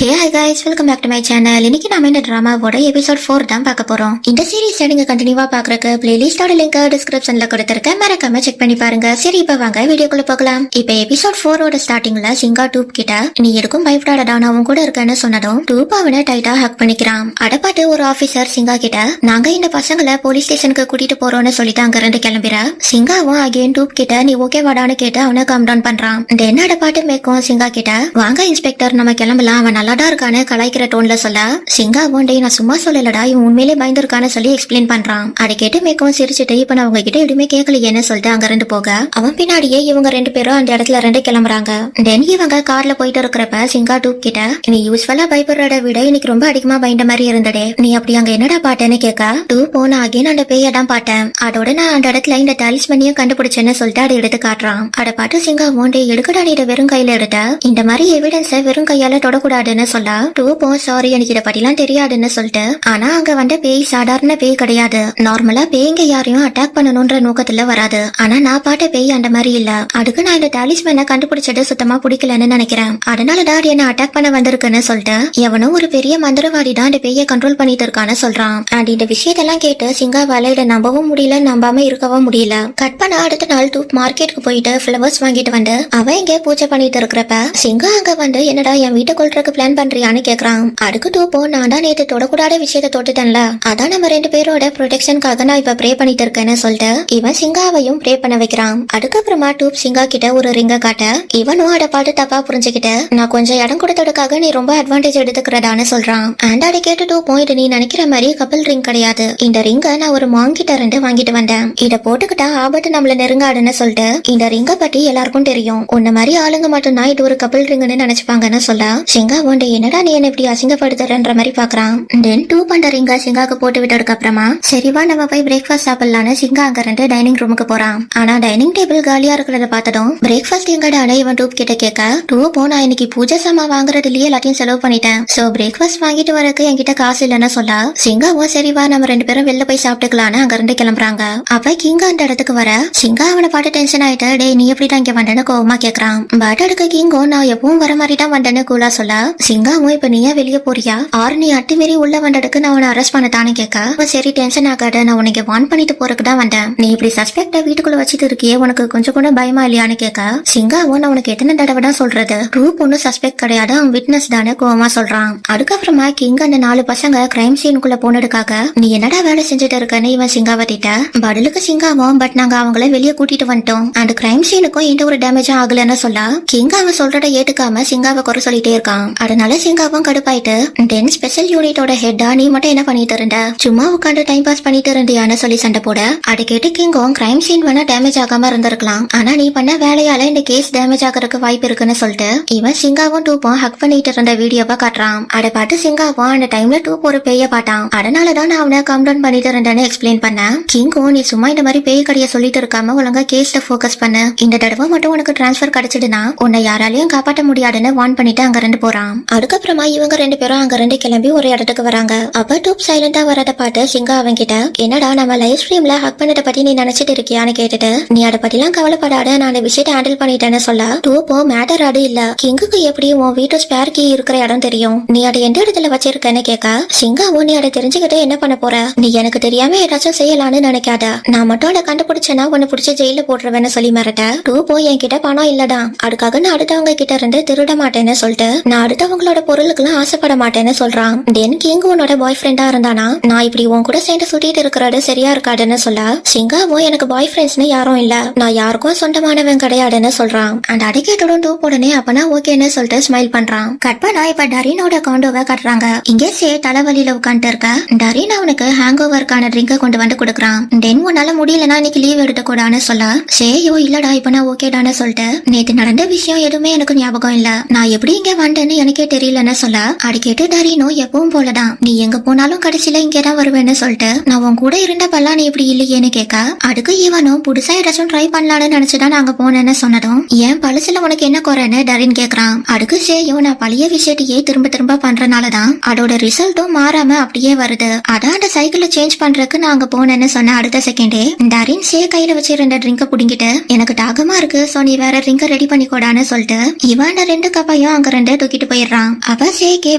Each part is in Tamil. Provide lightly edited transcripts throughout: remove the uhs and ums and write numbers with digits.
Hey hi guys, welcome back to my channel. இன்னைக்கு நாம இந்த டிராமாவோட எபிசோட் 4 தான் பார்க்க போறோம். இந்த சீரிஸ் நீங்க கண்டினியூவா பாக்குறதுக்கு பிளேலிஸ்டோட லிங்க் டிஸ்கிரிப்ஷன்ல கொடுத்திருக்கேன், மறக்காம செக் பண்ணி பாருங்க. சரி, இப்ப வாங்க வீடியோக்குள்ள போகலாம். இப்ப எபிசோட் 4 ஓட ஸ்டார்டிங்ல சிங்கா டூப் கிட்ட நீ எதுக்கும் பயப்படாதடா, நான் உன் கூட இருக்கேன்னு சொன்னதும் டூப் அவனை டைட்டா ஹக் பண்ணிக்கிறான். அடப்பாட்டு ஒரு ஆபீசர் சிங்கா கிட்ட நாங்க இந்த பசங்களை போலீஸ் ஸ்டேஷனுக்கு கூட்டிட்டு போறோம்னு சொல்லிட்டு அங்க இருந்து கிளம்பிற சிங்காவும் அகைன் டூப் கிட்ட நீ ஓகே வாடான்னு கேட்டு அவனை கம் டவுன் பண்றான். தென் அடப்பாட்டு மேக்கும் சிங்கா கிட்ட வாங்க இன்ஸ்பெக்டர் நம்ம கிளம்பலாம், அவன் நல்லாதான் இருக்கானு கலாய்க்கிற டோன்ல சொல்ல சிங்காவும் டேய் நான் சும்மா சொல்லலடா, இவன் உண்மையிலே பயந்துருக்கான்னு சொல்லி எக்ஸ்பிளைன் பண்றான். அதை கேட்டு மேக்கவும் சிரிச்சுட்டு இப்ப நான் அவங்க கிட்ட எதுவுமே கேட்கலையேன்னு சொல்லிட்டு அங்க இருந்து போக அவன் பின்னாடியே இவங்க ரெண்டு பேரும் அந்த இடத்துல இருந்து கிளம்புறாங்க. தென் இவங்க கார்ல போயிட்டு இருக்கிறப்ப சிங்கா டூப் கிட்ட நீ யூஸ்வலா பயப்படுறத விட இன்னைக்கு ரொம்ப அதிகமா பயந்த மாதிரி இருந்ததே, நீ அப்படி அங்க என்னடா பாட்டேன்னு கேட்க டூப் போன அகைன் அந்த பேய தான் பாட்டேன், அதோட நான் அந்த இடத்துல இந்த டாலிஸ்மனியும் கண்டுபிடிச்சேன்னு சொல்லிட்டு அதை எடுத்து காட்டுறான். அதை பார்த்து சிங்காவும் டே எடுக்கடா நீ வெறும் கையில எடுத்த, இந்த மாதிரி எவிடன்ஸை வெறும் கையால தொடக்கூடாதுன்னு சொல்ல டூப்பும் சாரி எனக்கு இதை பத்திலாம் தெரியாதுன்னு சொல்லிட்டு ஆனா அங்க வந்த பேய் சாதாரண பேய் கிடையாது, நார்மலா பேய்ங்க யாரையும் அட்டாக் பண்ணணும்ன்ற நோக்கத்துல வராது. ஆனா நான் பாட்ட பேய் அந்த மாதிரி இல்ல, அதுக்கு நான் இந்த டாலிஸ்மேனை கண்டுபிடிச்சது சுத்தமா பிடிக்கலன்னு நினைக்கிறேன், அதனாலதான் என்ன அட்டாக் பண்ண வந்திருக்குன்னு சொல்லிட்டு எவனும் ஒரு பெரிய மந்திரவாதி தான் இந்த பேயை கண்ட்ரோல் பண்ணிட்டு இருக்கான்னு சொல்றான். அண்ட் இந்த விஷயத்தெல்லாம் கேட்டு சிங்காவால இதை நம்பவும் முடியல, நம்பாம இருக்கவும் முடியல. கட் பண்ண அடுத்த நாள் டூப் மார்க்கெட்டுக்கு போயிட்டு ஃபிளவர்ஸ் வாங்கிட்டு வந்து அவன் இங்க பூஜை பண்ணிட்டு இருக்கிறப்ப சிங்கா அங்க வந்து என்னடா என் வீட்டை கொள்றதுக்கு பிளான் பண்றியான்னு கேக்குறான். அதுக்கு டூப்போ நான் தான் நேத்து தொடக்கூடாத விஷயத்த தொட்டுட்டேன்ல, அதான் நம்ம ரெண்டு பேரோட ப்ரொடெக்ஷனுக்காக நான் இப்ப ப்ரே பண்ணிட்டு இருக்கேன்னு சொல்லிட்டு இவன் சிங்காவையும் ப்ரே பண்ண வைக்கிறான். அதுக்கப்புறமா டூப் சிங்கா கிட்ட ஒரு ரிங்க காட்ட இவனும் அதை பார்த்து தப்பா புரிஞ்சுக்கிட்டு நான் கொஞ்சம் இடம் கொடுத்ததுக்காக நீ ரொம்ப அட்வான்டேஜ் எடுத்துக்கிறதான்னு சொல்றான். அண்ட் அதை கேட்டு டூப்பும் இது நீ நினைக்கிற மாதிரி கப்பல் ரிங் கிடையாது, இந்த ரிங்க நான் ஒரு மாங் கிட்ட இருந்து வாங்கிட்டு வந்தேன், இத போட்டுக்கிட்டா ஆபத்து நம்மள நெருங்காடுன்னு சொல்லிட்டு இந்த ரிங்க பத்தி எல்லாருக்கும் தெரியும், உன்ன மாதிரி ஆளுங்க மட்டும் தான் இது ஒரு கப்பல் ரிங்குன்னு நினைச்சுப்பாங்கன்னு சொல்ல சிங்கா ஒண்டே என்னடா நீ என்ன இப்படி அசிங்கப்படுத்துறன்ற மாதிரி பாக்குறான். தென் டூ பண்ற ரிங்க சிங்காக்கு போட்டு விட்டதுக்கு அப்புறமா சரிவா நம்ம போய் பிரேக்ஃபாஸ்ட் சாப்பிடலான்னு சிங்கா அங்க இருந்து டைனிங் ரூமுக்கு போறான். ஆனா டைனிங் டேபிள் காலியா இருக்கிறத பார்த்ததும் பிரேக்ஃபாஸ்ட் எங்கடான இவன் டூப் கிட்ட கேட்க டூப்போ நான் இன்னைக்கு பூஜை சாமா வாங்குறதுலயே எல்லாத்தையும் செலவு பண்ணிட்டேன், சோ பிரேக்ஃபாஸ்ட் வாங்கிட்டு வரக்கு என்கிட்ட காசு இல்லைன்னு சொல்ல சிங்காவும் சரிவா நம்ம ரெண்டு பேரும் வெளில போய் சாப்பிட்டுக்கலான்னு அங்க இருந்து கிளம்புறாங்க. அப்ப கிங்கா அந்த இடத்துக்கு வர சிங்கா அவனை பார்த்து டென்ஷன் ஆயிட்டு டே நீ எப்படிதான் இங்க வந்தேன்னு கோவமா கேக்குறான். பட் அடுக்க கிங்கோ நான் எப்பவும் வர மாதிரி தான் வந்தேன்னு கூலா சொல்ல சிங்காவும் இப்ப நீயா வெளியே போறியா ஆறு நீ அட்டுமீறி உள்ள வந்ததுக்கு நான் உன்னை அரெஸ்ட் பண்ணத்தானு கேட்க சரி டென்ஷன் ஆகாத, நான் உனக்கு வார்ன் பண்ணிட்டு போறதுக்கு தான் வந்தேன், நீ இப்படி சஸ்பெக்ட வீட்டுக்குள்ள வச்சுட்டு இருக்கியே உனக்கு கொஞ்சம் கூட பயமா இல்லையான்னு கேட்க சிங்காவும் நான் உனக்கு எத்தனை தடவை தான் சொல்றது, ரூப் ஒன்னும் சஸ்பெக்ட் கிடையாது, அவன் விட்னஸ் தானே கோவமா சொல்றான். அதுக்கப்புறமா கிங் அந்த 4 பசங்க கிரைம் சீனுக்குள்ள போனதுக்காக நீ என்னடா வேலை செஞ்சுட்டு இருக்கன்னு இவன் சிங்காவை திட்ட பதிலுக்கு சிங்காவும் பட் நாங்க அவங்கள வெளியே கூட்டிட்டு வந்துட்டோம் அண்ட் கிரைம் சீனுக்கும் எந்த ஒரு டேமேஜும் ஆகலன்னு சொல்ல கிங் அவன் சொல்றத ஏத்துக்காம சிங்காவை குறை சொல்லிட்டே இருக்கான். அதனால சிங்காவும் கடுப்பாயிட்டு தென் ஸ்பெஷல் யூனிட்டோட ஹெட்டா நீ மட்டும் என்ன பண்ணிட்டு இருந்த, சும்மா உட்காந்து டைம் பாஸ் பண்ணிட்டு இருந்தியான்னு சொல்லி சண்டை போட அதை கேட்டு கிங்கும் கிரைம் சீன் வேணா டேமேஜ் ஆகாம இருந்திருக்கலாம், ஆனா நீ பண்ண வேலையால இந்த கேஸ் டேமேஜ் ஆகிறதுக்கு வாய்ப்பு இருக்குன்னு சொல்லிட்டு இவன் சிங்காவும் டூப்பும் ஹக் பண்ணிட்டு இருந்த வீடியோவை காட்டுறான். அதை பார்த்து சிங்காவும் அந்த டைம்ல டூப் ஒரு பேய பாட்டான், அதனாலதான் நான் அவனை கம் டவுன் பண்ணிட்டு இருந்தேன்னு எக்ஸ்பிளைன் பண்ண கிங்கும் நீ சும்மா இந்த மாதிரி பேய் கடைய சொல்லிட்டு இருக்காம ஒழுங்கா கேஸ்ல போக்கஸ் பண்ணு, இந்த தடவை மட்டும் உனக்கு டிரான்ஸ்பர் கிடைச்சிடுனா உன்னை யாராலையும் காப்பாற்ற முடியாதுன்னு வார்ன் பண்ணிட்டு அங்க இருந்து போறான். அதுக்கப்புறமா இவங்க ரெண்டு பேரும் அங்க இருந்து கிளம்பி ஒரு இடத்துக்கு வராங்க. அப்ப டூப் சைலண்டா வரத பார்த்து சிங்கா அவன்கிட்ட என்னடா நம்ம லைவ் ஸ்ட்ரீம்ல ஹக் பண்ணத பத்தி நீ நினைச்சிட்டு இருக்கியான்னு கேட்டுட்டு நீ அதை பத்தி எல்லாம் கவலைப்படாத, நான் அந்த விஷயத்தை ஹேண்டில் பண்ணிட்டேன்னு சொல்ல டூப்போ மேட்டர் அது இல்ல, கிங்குக்கு எப்படி உன் வீட்டு ஸ்பேர் கீ இருக்கிற இடம் தெரியும், நீ அதை எந்த இடத்துல வச்சிருக்கன்னு கேட்க சிங்காவும் நீ அதை தெரிஞ்சுக்கிட்டு என்ன பண்ண போற, நீ எனக்கு தெரியாம ஏதாச்சும் செய்யலான்னு நினைக்காத, நான் மட்டும் அதை கண்டுபிடிச்சேன்னா உன்னை பிடிச்ச ஜெயில போட்டுருவேன்னு சொல்லி மிரட்ட டூப்போ என்கிட்ட பணம் இல்லடா, அதுக்காக நான் அடுத்தவங்க கிட்ட இருந்து திருட மாட்டேன்னு சொல்லிட்டு நான் அடுத்தவங்களோட பொருளுக்கு எல்லாம் ஆசைப்பட மாட்டேன்னு சொல்றான். தென் கிங் உன்னோட பாய் ஃப்ரெண்டா இருந்தானா நான் இப்படி உன் கூட சேர்ந்து சுட்டிட்டு இருக்கிறது சரியா இருக்காதுன்னு சொல்ல சிங்காவும் எனக்கு பாய் ஃப்ரெண்ட்ஸ்னு யாரும் இல்ல, நான் யாருக்கும் சொந்தமானவன் கிடையாதுன்னு சொல்றான். அண்ட் அதை கேட்டதும் டூப் உடனே அப்பனா ஓகேன்னு சொல்லிட்டு ஸ்மைல் பண்றான். கட் பண்ணா இப்ப டரீனோட காண்டோவை கட்டுறாங்க. இங்கே சே தலைவலியில உட்காந்துட்டு இருக்க டரீன் அவனுக்கு ஹேங் ஓவருக்கான ட்ரிங்க கொண்டு வந்து கொடுக்குறான். தென் உன்னால முடியலன்னா இன்னைக்கு லீவ் எடுத்துக்கூடான்னு சொல்ல சேயோ இல்லடா இப்ப நான் ஓகேடான்னு சொல்லிட்டு நேத்து நடந்த விஷயம் எதுவுமே எனக்கு ஞாபகம் இல்ல, நான் எப்படி இங்க வந்தேன்னு எனக்கே தெரியலன்னு சொல்ல அது கேட்டு டரீனோ எப்பவும் போலதான் நீ எங்க போனாலும் கடைசியில இங்கதான் வருவேன்னு சொல்லிட்டு நான் உன் கூட இருந்தப்பெல்லாம் நீ இப்படி இல்லையேன்னு கேட்க அதுக்கு இவனும் புதுசா ஏதாச்சும் ட்ரை பண்ணலான்னு நினைச்சுதான் நாங்க போனேன்னு சொன்னதும் ஏன் பழசுல உனக்கு என்ன குறைன்னு டரின் கேக்குறான். அதுக்கு சேயோ நான் பழைய விஷயத்தையே திரும்ப திரும்ப பண்றனாலதான் அதோட ரிசல்ட்டும் மாறாம அப்படியே வருது, அதான் அந்த சைக்கிளை சேஞ்ச் பண்றதுக்கு நான் அங்க போனேன்னு சொன்ன அடுத்த செகண்டே டரின் சே கையில வச்சிருந்த ட்ரிங்க புடிங்கிட்டு எனக்கு தாகமா இருக்கு சோ நீ வேற ட்ரிங்க ரெடி பண்ணிக்கோடான்னு சொல்லிட்டு இவன் 2 கப்பையும் அங்க 2 தூக்கிட்டு போயிடுறான். போயிடுறான். அப்ப சேகே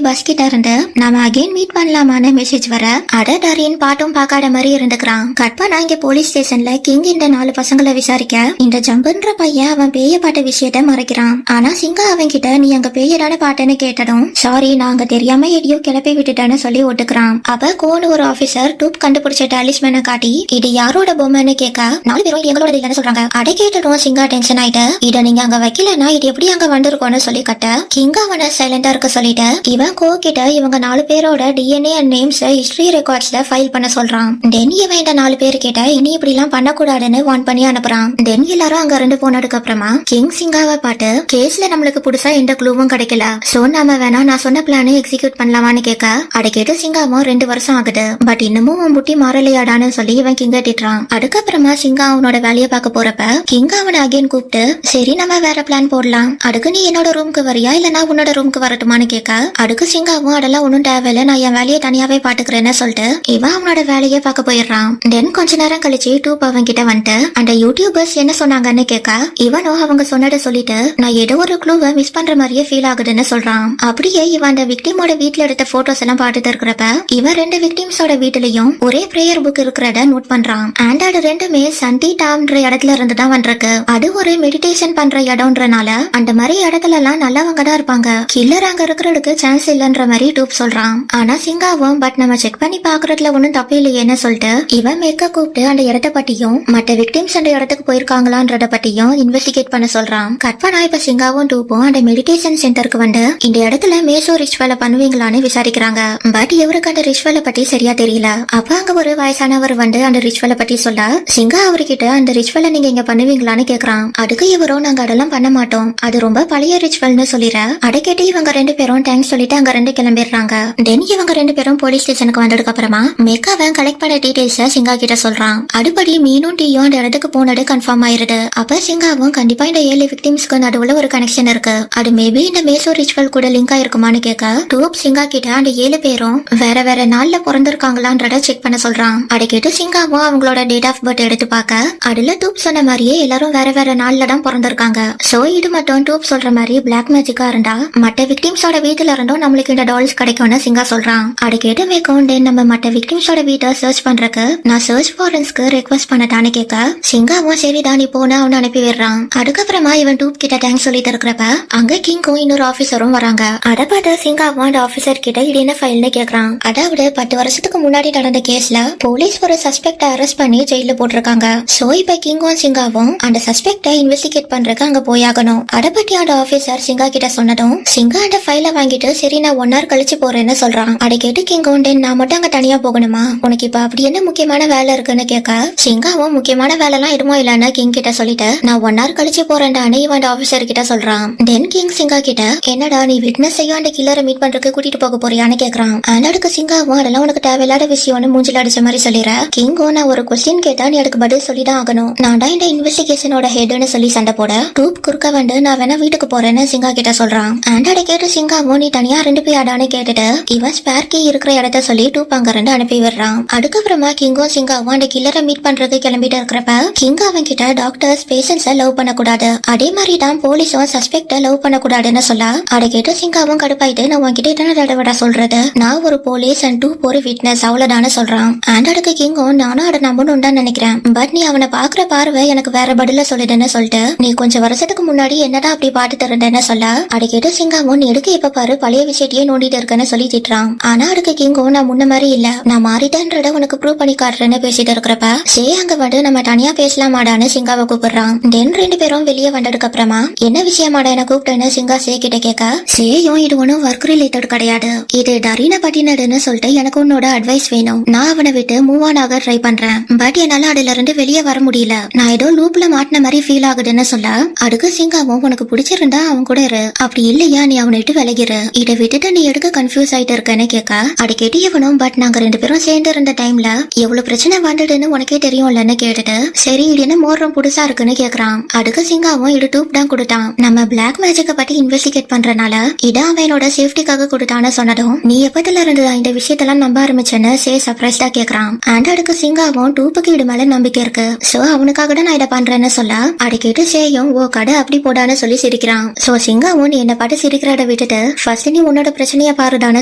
பஸ் கிட்ட இருந்து நாம அகைன் மீட் பண்ணலாமான்னு மெசேஜ் வர அட டரின் பாட்டும் பார்க்காத மாதிரி இருந்துக்கிறான். கட் பண்ணா இங்க போலீஸ் ஸ்டேஷன்ல கிங் இந்த 4 பசங்களை விசாரிக்க இந்த ஜம்புன்ற பையன் அவன் பேய பாட்ட விஷயத்த மறைக்கிறான். ஆனா சிங்கா அவன் கிட்ட நீ அங்க பேயடான பாட்டன்னு கேட்டதும் சாரி நாங்க தெரியாம எடியோ கிளப்பி விட்டுட்டேன்னு சொல்லி ஒட்டுக்கிறான். அப்ப கோன் ஒரு ஆபீசர் டூப் கண்டுபிடிச்ச டாலிஸ்மேனை காட்டி இது யாரோட பொம்மைன்னு கேட்க 4 பேரும் எங்களோட இல்லன்னு சொல்றாங்க. அடை கேட்டதும் சிங்கா டென்ஷன் ஆயிட்டு இத நீங்க அங்க வைக்கலன்னா இது எப்படி அங்க வந்திருக்கோன்னு சொல்லி கட்ட கிங் அவனை சைலண்டா இருக்க சொல்லிட்டு இவன் கோ கிட்ட இவங்க 4 பேரோட டிஎன்ஏ அண்ட் நேம்ஸ் ஹிஸ்டரி ரெக்கார்ட்ஸ்ல ஃபைல் பண்ண சொல்றான். தென் இவன் இந்த 4 பேரு கிட்ட இனி இப்படி எல்லாம் பண்ணக்கூடாதுன்னு வார்ன் பண்ணி அனுப்புறான். தென் எல்லாரும் அங்க இருந்து போனதுக்கு அப்புறமா கிங் சிங்காவை பாட்டு கேஸ்ல நம்மளுக்கு புதுசா எந்த க்ளூவும் கிடைக்கல, சோ நாம வேணா நான் சொன்ன பிளானை எக்ஸிக்யூட் பண்ணலாமான்னு கேட்க அட கேட்டு சிங்காவும் 2 வருஷம் ஆகுது பட் இன்னமும் உன் புட்டி மாறலையாடான்னு சொல்லி இவன் கிங்க திட்டுறான். அதுக்கப்புறமா சிங்கா அவனோட வேலையை பார்க்க போறப்ப கிங் அவனை அகைன் கூப்பிட்டு சரி நம்ம வேற பிளான் போடலாம், அதுக்கு நீ என்னோட ரூமுக்கு வரியா இல்ல நான் உன்னோட ரூமுக்கு வரட்டுமான்னு கேட்க அதுக்கு சிங்காவும் அதெல்லாம் ஒன்னும் தேவையில்ல நான் என் வேலையை தனியாவே பாத்துக்கிறேன்னு சொல்லிட்டு இவன் அவனோட வேலையை பார்க்க போயிடுறான். தென் கொஞ்ச நேரம் கழிச்சு டூப் அவன் கிட்ட வந்துட்டு அந்த யூடியூபர்ஸ் என்ன சொன்னாங்கன்னு கேட்க இவனும் அவங்க சொன்னதை சொல்லிட்டு நான் ஏதோ ஒரு க்ளூவை மிஸ் பண்ற மாதிரியே ஃபீல் ஆகுதுன்னு சொல்றான். அப்படியே இவன் அந்த விக்டிமோட வீட்டுல எடுத்த போட்டோஸ் எல்லாம் பார்த்துட்டு இருக்கிறப்ப இவன் 2 விக்டிம்ஸோட வீட்டுலயும் ஒரே பிரேயர் புக் இருக்கிறத நோட் பண்றான். அண்ட் அது 2மே சண்டி டாம்ன்ற இடத்துல இருந்து தான் வந்திருக்கு. அது ஒரு மெடிடேஷன் பண்ற இடம்ன்றனால அந்த மாதிரி இடத்துல எல்லாம் நல்லவங்க தான் இருப்பாங்க, கில்லர் அங்க இருக்கிறதுக்கு சான்ஸ் இல்லன்ற மாதிரி டூப் சொல்றான். ஆனா சிங்காவும் பட் நம்ம செக் பண்ணி பாக்குறதுல ஒன்னும் தப்பு இல்லையேன்னு சொல்லிட்டு இவன் மேற்க கூப்பிட்டு அந்த இடத்த பத்தியும் மற்ற விக்டிம்ஸ் அந்த இடத்துக்கு போயிருக்காங்களான்றத பத்தியும் இன்வெஸ்டிகேட் பண்ண சொல்றான். கட் பண்ணா இப்ப சிங்காவும் டூப்பும் அந்த மெடிடேஷன் சென்டருக்கு வந்து இந்த இடத்துல மேசோ ரிச்சுவலை பண்ணுவீங்களான்னு விசாரிக்கிறாங்க. பட் இவருக்கு அந்த ரிச்சுவலை பத்தி சரியா தெரியல. அப்ப அங்க ஒரு வயசானவர் வந்து அந்த ரிச்சுவலை பத்தி சொல்ல சிங்கா அவர்கிட்ட அந்த ரிச்சுவலை நீங்க இங்க பண்ணுவீங்களான்னு கேக்குறான். அதுக்கு இவரும் நாங்க அதெல்லாம் பண்ண மாட்டோம், அது ரொம்ப பழைய ரிச்சுவல்னு சொல்லிற அதை கேட்டு இவங்க 2 பேரும் தேங்க்ஸ் சொல்லிட்டு அங்க 2 கிளம்பிடுறாங்க. தென் இவங்க 2 பேரும் போலீஸ் ஸ்டேஷனுக்கு வந்ததுக்கு அப்புறமா மெக்காவன் கலெக்ட் பண்ண டீடைல்ஸ் சிங்கா கிட்ட சொல்றான். அடுப்படி மீனும் டீயும் அந்த இடத்துக்கு போனது கன்ஃபார்ம் ஆயிருது. அப்ப சிங்காவும் கண்டிப்பா இந்த 7 விக்டிம்ஸ்க்கு நடுவுல ஒரு கனெக்ஷன் இருக்கு, அது மேபி இந்த மேசோ ரிச்சுவல் கூட லிங்க் ஆயிருக்குமான்னு கேட்க டூப் சிங்கா கிட்ட அந்த 7 பேரும் வேற வேற நாள்ல பிறந்திருக்காங்களான்றத செக் பண்ண சொல்றான். அதை கேட்டு சிங்காவும் அவங்களோட டேட் ஆஃப் பர்த் எடுத்து பார்க்க அதுல டூப் சொன்ன மாதிரியே எல்லாரும் வேற வேற நாள்ல தான் பிறந்திருக்காங்க. சோ இது மட்டும் டூப் சொல்ற மாதிரி பிளாக் மேஜிக்கா இருந்தா மற்ற விக்டிம்ஸோட வீட்டுல இருந்தும் நம்மளுக்கு இந்த டால்ஸ் கிடைக்கும்னு சிங்கா சொல்றான். அது கேட்டு மேற்கொண்டு நம்ம மற்ற விக்டிம்ஸோட வீட்டை சர்ச் பண்றதுக்கு நான் சர்ச் ஃபாரன்ஸ்க்கு ரெக்வஸ்ட் பண்ணட்டான்னு கேட்க சிங்காவும் சரிதான் நீ போன அவனு அனுப்பி விடுறான். அதுக்கப்புறமா இவன் டூப் கிட்ட தேங்க்ஸ் சொல்லிட்டு இருக்கிறப்ப அங்க கிங்கும் இன்னொரு ஆபீசரும் வராங்க. அதை பார்த்து சிங்காவும் அந்த ஆபீசர் கிட்ட இது என்ன ஃபைல்னு கேக்குறான். அதாவது 10 வருஷத்துக்கு முன்னாடி நடந்த கேஸ்ல போலீஸ் ஒரு சஸ்பெக்ட அரெஸ்ட் பண்ணி ஜெயில போட்டிருக்காங்க. சோ இப்ப கிங்கும் சிங்காவும் அந்த சஸ்பெக்ட இன்வெஸ்டிகேட் பண்றதுக்கு அங்க போயாகணும். அதை பத்தி அந்த ஆபீசர் சிங்கா கிட்ட சொன்னதும் சிங்கா அந்த ஃபைல வாங்கிட்டு சரி நான் 1 hour கழிச்சு போறேன்னு சொல்றான். அதை கேட்டு கிங்கும் டென் நான் மட்டும் அங்க தனியா போகணுமா, உனக்கு இப்ப அப்படி என்ன முக்கியமான வேலை இருக்குன்னு கேட்க சிங்காவும் முக்கியமான வேலை எல்லாம் எதுவும் இல்லன்னு கிங் கிட்ட சொல்லிட்டு நான் 1 hour கழிச்சு போறேன்டான்னு இவன் ஆபீசர் கிட்ட சொல்றான். தென் கிங் சிங்கா கிட்ட என்னடா நீ விட்னஸ் செய்ய அந்த கில்லரை மீட் பண்றதுக்கு கூட்டிட்டு போக போறியான்னு கேக்குறான். அதுக்கு சிங்காவும் அதெல்லாம் உனக்கு தேவையில்லாத விஷயம்னு மூஞ்சில அடிச்ச மாதிரி சொல்லிடுற. கிங்கும் நான் ஒரு கொஸ்டின் கேட்டா நீ அதுக்கு பதில் சொல்லிதான் ஆகணும், நான் தான் இந்த இன்வெஸ்டிகேஷனோட ஹெட்னு சொல்லி சண்டை போட டூப் குறுக்க வந்து நான் வேணா வீட்டுக்கு போறேன்னு சிங்கா கிட்ட சொல்றான். அதை கேட்டு சிங்காவும் நீ தனியா 2 பேடான்னு கேட்டுட்டு இவன் ஸ்பேர் கீ இருக்கிற இடத்த சொல்லி டூப் அங்க 2 அனுப்பி விடுறான். அதுக்கப்புறமா கிங்கும் சிங்காவும் அந்த கில்லரை மீட் பண்றதுக்கு கிளம்பிட்டு இருக்கிறப்ப கிங் அவன் கிட்ட டாக்டர்ஸ் பேஷன்ஸ லவ் பண்ணக்கூடாது, அதே மாதிரி தான் போலீஸும் சஸ்பெக்ட லவ் பண்ணக்கூடாதுன்னு சொல்ல அதை கேட்டு சிங்காவும் கடுப்பாயிட்டு நான் உன்கிட்ட என்ன தடவை சொல்றது, நான் ஒரு போலீஸ் அண்ட் டூப் ஒரு விட்னஸ் அவ்வளவுதானு சொல்றான். அதுக்கு கிங்கும் நானும் அதை நம்பணும் தான் நினைக்கிறேன், பட் நீ அவனை பாக்குற பார்வை எனக்கு வேற பதில சொல்லிடுன்னு சொல்லிட்டு நீ கொஞ்சம் வருஷத்துக்கு முன்னாடி என்னதான் அப்படி பாத்துட்டு இருந்தேன்னு சொல்ல அதை கேட்டு சிங்காவும் நீ எடுக்க இப்ப பாரு பழைய விஷயத்தையே நோண்டிட்டு இருக்கன்னு சொல்லி திட்டுறான். ஆனா அதுக்கு கிங்கும் நான் முன்ன மாதிரி இல்ல, நான் மாறிட்டேன்றத உனக்கு ப்ரூவ் பண்ணி காட்டுறேன்னு பேசிட்டு இருக்கிறப்ப சே அங்க வந்து நம்ம தனியா பேசலாமாடான்னு சிங்காவை கூப்பிடுறான். தென் 2 பேரும் வெளியே வந்ததுக்கு அப்புறமா என்ன விஷயமாடா என்ன கூப்பிட்டேன்னு சிங்கா சே கிட்ட கேட்க சேயும் இது ஒன்னும் ஒர்க் ரிலேட்டட் கிடையாது, இது டரீன பட்டினடுன்னு சொல்லிட்டு எனக்கு உன்னோட அட்வைஸ் வேணும், நான் அவனை விட்டு மூவ் ஆன் ஆக ட்ரை பண்றேன், பட் என்னால அதுல இருந்து வெளியே வர முடியல, நான் ஏதோ லூப்ல மாட்டின மாதிரி ஃபீல் ஆகுதுன்னு சொல்ல அதுக்கு சிங்காவும் உனக்கு பிடிச்சிருந்தா அவன் கூட இரு, அப்படி இல்லையா நீ அவனை விட்டு விலகிரு, இதை விட்டுட்டு நீ எடுக்க கன்ஃபியூஸ் ஆயிட்டு இருக்கேன்னு கேட்க அதை கேட்டு இவனும் பட் நாங்க 2 பேரும் சேர்ந்து இருந்த டைம்ல எவ்வளவு பிரச்சனை வந்ததுன்னு உனக்கே தெரியும்லன்னு கேட்டுட்டு சரி இது என்ன மோரம் புதுசா இருக்குன்னு கேக்குறான். அதுக்கு சிங்காவும் இது டூப் தான் கொடுத்தான், நம்ம பிளாக் மேஜிக்க பத்தி இன்வெஸ்டிகேட் பண்றனால இதான் அவனோட சேஃப்டிக்காக கொடுத்தான்னு சொன்னதும் நீ எப்பத்துல இருந்து இந்த விஷயத்தெல்லாம் நம்ப ஆரம்பிச்சேன்னு சே சர்ப்ரைஸ்டா கேக்குறான். அதுக்கு சிங்காவும் டூப்புக்கு இது மேல நம்பிக்கை இருக்கு, சோ அவனுக்காக தான் நான் இதை பண்றேன்னு சொல்ல அதை கேட்டு சேயும் ஓ கடை அப்படி போடான்னு சொல்லி சிரிக்கிறான். சோ சிங்காவும் நீ என்ன பாட்டு சிரிக்கிற விளையாட விட்டுட்டு ஃபர்ஸ்ட் நீ உன்னோட பிரச்சனைய பாருதானே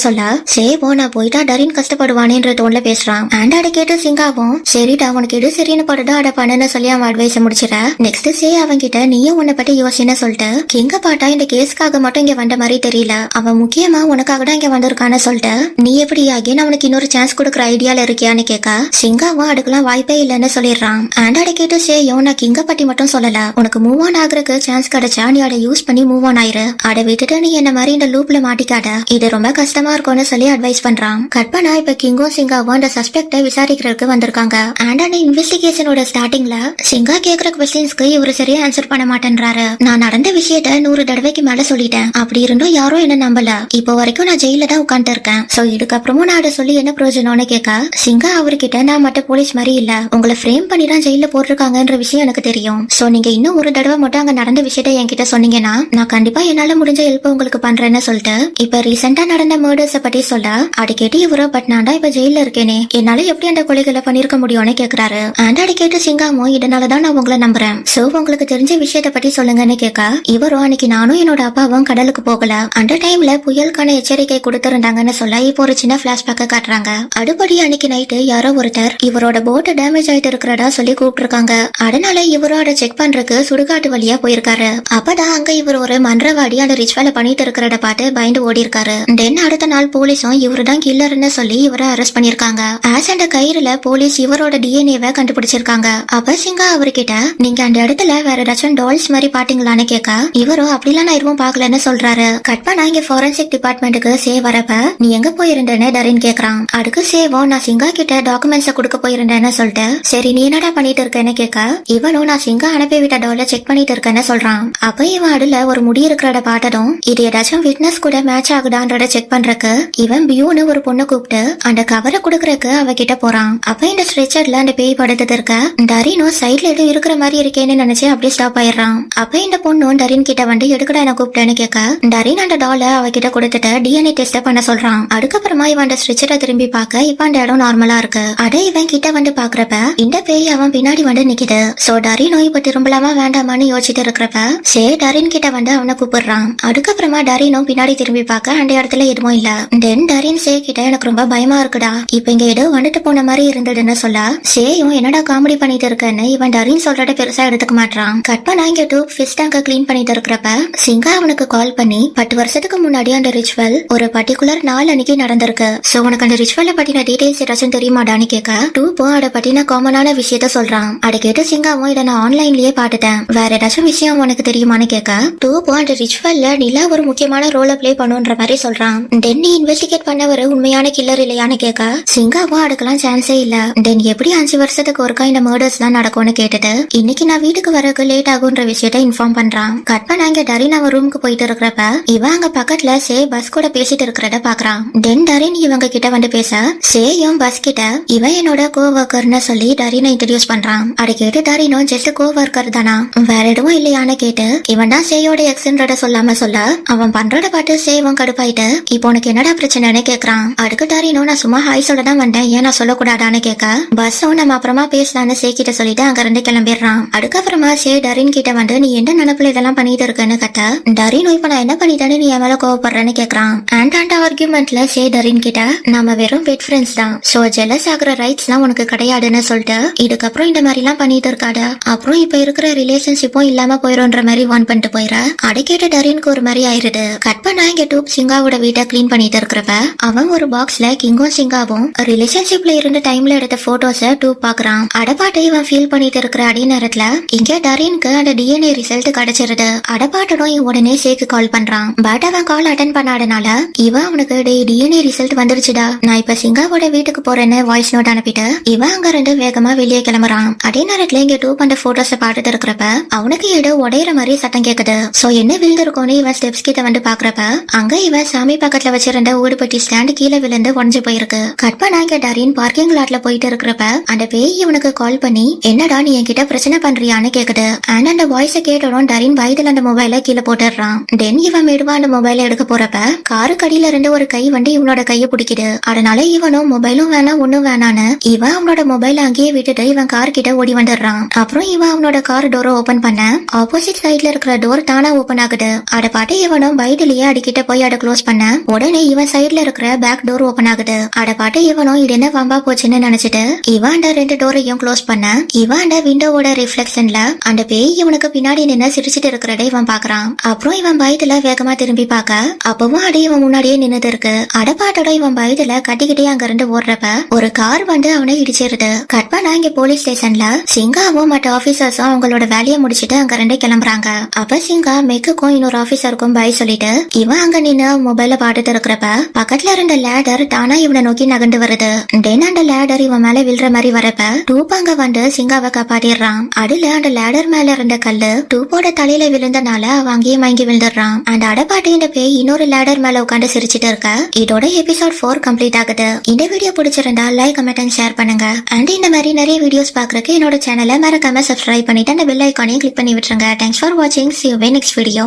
சொல்ல சேவோ நான் போயிட்டா டரின் கஷ்டப்படுவானேன்ற தோண்ல பேசுறான். அண்ட் அட கேட்டு சிங்காவும் சரிடா உனக்கு எது சரின்னு படுதா அட பண்ணுன்னு சொல்லி அவன் அட்வைஸ் முடிச்சிட. நெக்ஸ்ட் சே அவன் கிட்ட நீயும் உன்னை பத்தி யோசின்னு சொல்லிட்டு கிங்க பாட்டா இந்த கேஸ்க்காக மட்டும் இங்க வந்த மாதிரி தெரியல, அவன் முக்கியமா உனக்காக தான் இங்க வந்திருக்கான்னு சொல்லிட்டு நீ எப்படி அகைன் அவனுக்கு இன்னொரு சான்ஸ் கொடுக்குற ஐடியால இருக்கியான்னு கேட்க சிங்காவும் அதுக்கெல்லாம் வாய்ப்பே இல்லைன்னு சொல்லிடுறான். அண்ட் அட கேட்டு சேயும் நான் கிங்க பத்தி மட்டும் சொல்லல, உனக்கு மூவ் ஆன் ஆகுறதுக்கு சான்ஸ் கிடைச்சா நீ அதை யூஸ் பண்ணி மூவ் ஆன் ஆயிரு, அதை விட்டுட்டு நீ என்ன மாதிரி இந்த லூப்ல மாட்டிக்காத, இது ரொம்ப கஷ்டமா இருக்கும்னு சொல்லி அட்வைஸ் பண்றான். கற்பனா இப்ப கிங்கும் சிங்காவும் அந்த சஸ்பெக்ட விசாரிக்கிறதுக்கு வந்திருக்காங்க. அண்ட் அந்த இன்வெஸ்டிகேஷனோட ஸ்டார்டிங்ல சிங்கா கேக்குற கொஸ்டின்ஸ்க்கு இவரு சரியா ஆன்சர் பண்ண மாட்டேன்றாரு. நான் நடந்த விஷயத்த 100 தடவைக்கு மேல சொல்லிட்டேன், அப்படி இருந்தும் யாரும் என்ன நம்பல, இப்போ வரைக்கும் நான் ஜெயில தான் உட்காந்து இருக்கேன், சோ இதுக்கப்புறமும் நான் அதை சொல்லி என்ன பிரயோஜனம்னு கேட்க சிங்கா அவர்கிட்ட நான் மற்ற போலீஸ் மாதிரி இல்ல, உங்களை ஃப்ரேம் பண்ணி தான் ஜெயில போட்டிருக்காங்கன்ற விஷயம் எனக்கு தெரியும், சோ நீங்க இன்னும் ஒரு தடவை மட்டும் அங்க நடந்த விஷயத்த என்கிட்ட சொன்னீங்கன்னா நான் கண்டிப்பா என்னால முடிஞ்ச ஹெல்ப் உங்களுக்கு பண்றேன்னு சொல்லிட்டு இப்ப ரீசெண்டா நடந்த மர்டர்ஸ பத்தி சொல்ல அடி கேட்டு இவரு பட் நான் தான் இப்ப ஜெயில இருக்கேனே என்னால எப்படி அந்த கொலைகளை பண்ணிருக்க முடியும்னு கேக்குறாரு. அண்ட் அடி கேட்டு சிங்காமும் இதனாலதான் நான் உங்களை நம்புறேன், சோ உங்களுக்கு தெரிஞ்ச விஷயத்த பத்தி சொல்லுங்கன்னு கேட்க இவரும் அன்னைக்கு நானும் என்னோட அப்பாவும் கடலுக்கு போகல, அந்த டைம்ல புயலுக்கான எச்சரிக்கை கொடுத்திருந்தாங்கன்னு சொல்ல இப்போ ஒரு சின்ன பிளாஷ்பேக்க காட்டுறாங்க. அடுப்படி அன்னைக்கு நைட்டு யாரோ ஒருத்தர் இவரோட போட் டேமேஜ் ஆயிட்டு இருக்கிறதா சொல்லி கூப்பிட்டுருக்காங்க, அதனால இவரும் அதை செக் பண்றதுக்கு சுடுகாட்டு வழியா போயிருக்காரு. அப்பதான் அங்க இவர் ஒரு மன்றவாடி அந்த ரிச்சுவலை பண்ணிட்டு இருக்கிறத பார்த்து பயந்து ஓடி இருக்காரு. தென் அடுத்த நாள் போலீஸும் இவரு தான் கில்லர்னு சொல்லி இவரை அரெஸ்ட் பண்ணிருக்காங்க. ஆஸ் அந்த கயிறுல போலீஸ் இவரோட டிஎன்ஏவை கண்டுபிடிச்சிருக்காங்க. அப்ப சிங்கா அவர்கிட்ட நீங்க அந்த இடத்துல வேற ஏதாச்சும் டால்ஸ் மாதிரி பாத்தீங்களான்னு கேட்க இவரும் அப்படிலாம் நான் எதுவும் பாக்கலன்னு சொல்றாரு. கட் பண்ணா இங்க ஃபாரன்சிக் டிபார்ட்மெண்ட்டுக்கு சே வரப்ப நீ எங்க போயிருந்தேன்னு டரின் கேக்குறான். அதுக்கு சேவோ நான் சிங்கா கிட்ட டாக்குமெண்ட்ஸ கொடுக்க போயிருந்தேன்னு சொல்லிட்டு சரி நீ என்னடா பண்ணிட்டு இருக்கேன்னு கேட்க இவனும் நான் சிங்கா அனுப்பி விட்ட டால செக் பண்ணிட்டு இருக்கேன்னு சொல்றான். அப்ப இவன் அடுல ஒரு முடி இருக்கிறத பார்த்ததும் இது ஏதாச்சும் விட்னஸ் கூட மேட்ச் ஆகுதான்றத செக் பண்றதுக்கு இவன் பியூன்னு ஒரு பொண்ணை கூப்பிட்டு அந்த கவரை குடுக்கறதுக்கு அவகிட்ட போறான். அப்ப இந்த ஸ்ட்ரெச்சர்ல அந்த பேய் படுத்தது இருக்க டரினும் சைட்ல எதுவும் இருக்கிற மாதிரி இருக்கேன்னு நினைச்சு அப்படியே ஸ்டாப் ஆயிடுறான். அப்ப இந்த பொண்ணும் டரின் கிட்ட வந்து எடுக்கடா என்ன கூப்பிட்டேன்னு கேட்க டரின் அந்த டால அவகிட்ட கொடுத்துட்டு டிஎன்ஏ டெஸ்ட் பண்ண சொல்றான். அதுக்கப்புறமா இவன் அந்த ஸ்ட்ரெச்சரை திரும்பி பார்க்க இப்ப அந்த இடம் நார்மலா இருக்கு. அதை இவன் கிட்ட வந்து பாக்குறப்ப இந்த பேய் அவன் பின்னாடி வந்து நிக்குது. சோ டரினும் இப்ப திரும்பலாமா வேண்டாமான்னு யோசிச்சுட்டு இருக்கிறப்ப சே டரின் கிட்ட வந்து அவனை கூப்பிடுறான். அதுக்கப்புறமா டரினும் பின்னாடி திரும்பி பார்க்க அந்த இடத்துல எதுவும் இல்ல. தென் டரின் சே கிட்ட எனக்கு ரொம்ப பயமா இருக்குடா, இப்ப இங்க ஏதோ வந்துட்டு போன மாதிரி இருந்ததுன்னு சொல்ல சேயும் என்னடா காமெடி பண்ணிட்டு இருக்கன்னு இவன் டரின் சொல்றத பெருசா எடுத்துக்க மாட்டான். கட் பண்ணா இங்க டூப் ஃபிஷ் டேங்க கிளீன் பண்ணிட்டு இருக்கிறப்ப சிங்கா அவனுக்கு கால் பண்ணி 10 வருஷத்துக்கு முன்னாடி அந்த ரிச்சுவல் ஒரு பர்டிகுலர் நாள் அன்னைக்கு நடந்திருக்கு, சோ உனக்கு அந்த ரிச்சுவலை பத்தின டீடைல்ஸ் ஏதாச்சும் தெரியுமாடான்னு கேட்க டூப்பும் அதை பத்தின காமனான விஷயத்த சொல்றான். அதை கேட்டு சிங்காவும் இதை நான் ஆன்லைன்லயே பாத்துட்டேன், வேற ஏதாச்சும் விஷயம் உனக்கு தெரியுமான்னு கேட்க டூப்பும் அந்த ரிச்சுவல்ல நிலா ஒரு முக்கியமான ரோலை பிளே பண்ணுன்ற மாதிரி சொல்றான். தென் நீ இன்வெஸ்டிகேட் பண்ணவர் உண்மையான கில்லர் இல்லையான்னு கேட்க சிங்காவும் அதுக்கெல்லாம் சான்ஸே இல்ல. தென் எப்படி 5 வருஷத்துக்கு ஒருக்கா இந்த மர்டர்ஸ் தான் நடக்கும்னு கேட்டுட்டு இன்னைக்கு நான் வீட்டுக்கு வரக்கு லேட் ஆகுன்ற விஷயத்த இன்ஃபார்ம் பண்றான். கட் பண்ண அங்க டரின் அவன் ரூமுக்கு போயிட்டு இருக்கிறப்ப இவன் அங்க பக்கத்துல சே பஸ் கூட பேசிட்டு இருக்கிறத பாக்குறான். தென் டரின் இவங்க கிட்ட வந்து பேச சேயும் பஸ் கிட்ட இவன் என்னோட கோவர்க்கர்னு சொல்லி டரினை இன்ட்ரடியூஸ் பண்றான். அதை கேட்டு டரினும் ஜஸ்ட் கோவர்க்கர் தானா வேற எதுவும் இல்லையான்னு கேட்டு இவன் தான் சேயோட எக்ஸ்ன்றத சொல்லாம சொல்ல அவன் பண்றத பார்த்து சேவும் கடுப்பாயிட்டு இப்போ உனக்கு என்னடா பிரச்சனைன்னு கேக்குறான். அதுக்கு டரினும் நான் சும்மா ஹாய் சொல்ல தான் வந்தேன், ஏன் நான் சொல்லக்கூடாதான்னு கேட்க பஸ்ஸும் நம்ம அப்புறமா பேசலான்னு சே கிட்ட சொல்லிட்டு அங்க இருந்து கிளம்பிடுறான். அதுக்கப்புறமா சே டரின் கிட்ட வந்து நீ எந்த நினைப்புல இதெல்லாம் பண்ணிட்டு இருக்கன்னு கட்ட டரினும் இப்ப நான் என்ன பண்ணிட்டேன்னு நீ என் மேல கோவப்படுறேன்னு கேக்குறான். அந்த ஆர்குமெண்ட்ல சே டரின் கிட்ட நாம வெறும் பெட் ஃப்ரெண்ட்ஸ் தான், சோ ஜெலஸ் ஆகுற ரைட்ஸ் எல்லாம் உனக்கு கிடையாதுன்னு சொல்லிட்டு இதுக்கப்புறம் இந்த மாதிரி எல்லாம் பண்ணிட்டு இருக்காத, அப்புறம் இப்ப இருக்கிற ரிலேஷன்ஷிப்பும் இல்லாம போயிரும்ன்ற மாதிரி வான் பண்ணிட்டு போயிட அதை கேட்டு டரினுக்கு ஒரு மாதிரி ஆயிருது. கட் பண்ணா இங்க டூப் சிங்காவோட வீட்டை கிளீன் பண்ணிட்டு இருக்கிறப்ப அவன் ஒரு பாக்ஸ்ல கிங்கும் சிங்காவும் ரிலேஷன்ஷிப்ல இருந்த டைம்ல எடுத்த போட்டோஸ டூப் பாக்குறான். அடப்பாட்டு இவன் ஃபீல் பண்ணிட்டு இருக்கிற அதே நேரத்துல இங்க டரினுக்கு அந்த டிஎன்ஏ ரிசல்ட் கிடைச்சிருது. அடப்பாட்டனும் இவன் உடனே சேக்கு கால் பண்றான். பட் அவன் கால் அட்டன் பண்ணாதனால இவன் அவனுக்கு டிஎன்ஏ ரிசல்ட் வந்துருச்சுடா, நான் இப்ப சிங்காவோட வீட்டுக்கு போறேன்னு வாய்ஸ் நோட் அனுப்பிட்டு இவன் அங்க இருந்து வேகமா வெளியே கிளம்புறான். அதே நேரத்துல இங்க டூப் அந்த போட்டோஸ பாத்துட்டு இருக்கிறப்ப அவனுக்கு ஏதோ உடையிற மாதிரி சத்தம் கேக்குது. சோ என்ன விழுந்திருக்கோன்னு இவன் ஸ்டெப்ஸ் கிட்ட வந்து பாக்குறப்ப அங்க இவன் சாமி பக்கத்துல வச்சிருந்த ஊடுபட்டி ஸ்டாண்ட் கீழே விழுந்து உடஞ்சு போயிருக்கு. கட் பண்ணா இங்க டரின் பார்க்கிங் லாட்ல போயிட்டு இருக்கிறப்ப அந்த பேய் இவனுக்கு கால் பண்ணி என்னடா நீ என்கிட்ட பிரச்சனை பண்றியான்னு கேக்குது. அண்ட் அந்த வாய்ஸ கேட்டதும் டரின் பயத்துல அந்த மொபைல கீழே போட்டுறான். தென் இவன் மெதுவா அந்த மொபைல எடுக்க போறப்ப காரு கடியில இருந்து ஒரு கை வந்து இவனோட கைய பிடிக்குது. அதனால இவனும் மொபைலும் வேணாம் ஒண்ணும் வேணான்னு இவன் அவனோட மொபைல அங்கேயே விட்டுட்டு இவன் கார் கிட்ட ஓடி வந்துடுறான். அப்புறம் இவன் அவனோட கார் டோரை ஓபன் பண்ண ஆப்போசிட் சைட்ல இருக்கிற டோர் தானா ஓபன் ஆகுது. அதை பாட்டு இவன் இவனும் பைட்லயே அடிக்கிட்ட போய் அட க்ளோஸ் பண்ண உடனே இவன் சைடுல இருக்கிற பேக் டோர் ஓபன் ஆகுது. அட பாட்டு இவனும் இது என்ன வம்பா போச்சுன்னு நினைச்சிட்டு இவாண்ட 2 டோரையும் க்ளோஸ் பண்ண இவாண்ட விண்டோவோட ரிஃப்ளெக்ஷன்ல அந்த பேய் இவனுக்கு பின்னாடி நின்னு சிரிச்சிட்டு இருக்கிறத இவன் பாக்குறான். அப்புறம் இவன் பைட்ல வேகமா திரும்பி பார்க்க அப்பவும் அடி இவன் முன்னாடியே நின்னுட்டு இருக்கு. அடப்பாட்டோட இவன் பைட்ல கட்டிக்கிட்டே அங்க இருந்து ஓடுறப்ப ஒரு கார் வந்து அவனை இடிச்சிருது. கட் பண்ணா இங்க போலீஸ் ஸ்டேஷன்ல சிங்காவும் மற்ற ஆபீசர்ஸும் அவங்களோட வேலையை முடிச்சிட்டு அங்க இருந்து கிளம்புறாங்க. அப்ப சிங்கா மெக்குக்கும் இன்னொரு ஆபீசருக்கும் பை சொல்லிட்டு இவன் அங்க நின்னு மொபைல பாத்துட்டு இருக்கிறப்ப பக்கத்துல இருந்த லேடர் தானா இவனை நோக்கி நகண்டு வருது. தென் அந்த லேடர் இவன் மேல விழுற மாதிரி வரப்ப டூப் அங்க வந்து சிங்காவை காப்பாத்திடுறான். அதுல அந்த லேடர் மேல இருந்த கல்லு டூப்போட தலையில விழுந்தனால அவன் அங்கேயே மயங்கி விழுந்துடுறான். அந்த அடப்பாட்டு இந்த பேய் இன்னொரு லேடர் மேல உட்காந்து சிரிச்சிட்டு இருக்க. இதோட எபிசோட் 4 கம்ப்ளீட் ஆகுது. இந்த வீடியோ பிடிச்சிருந்தா லைக் கமெண்ட் அண்ட் ஷேர் பண்ணுங்க. அண்ட் இந்த மாதிரி நிறைய வீடியோஸ் பாக்குறதுக்கு என்னோட சேனலை மறக்காம சப்ஸ்கிரைப் பண்ணிட்டு அந்த பெல் ஐக்கானையும் கிளிக் பண்ணி விட்டுருங்க. தேங்க்ஸ் ஃபார் வாட்சிங். See you in next video.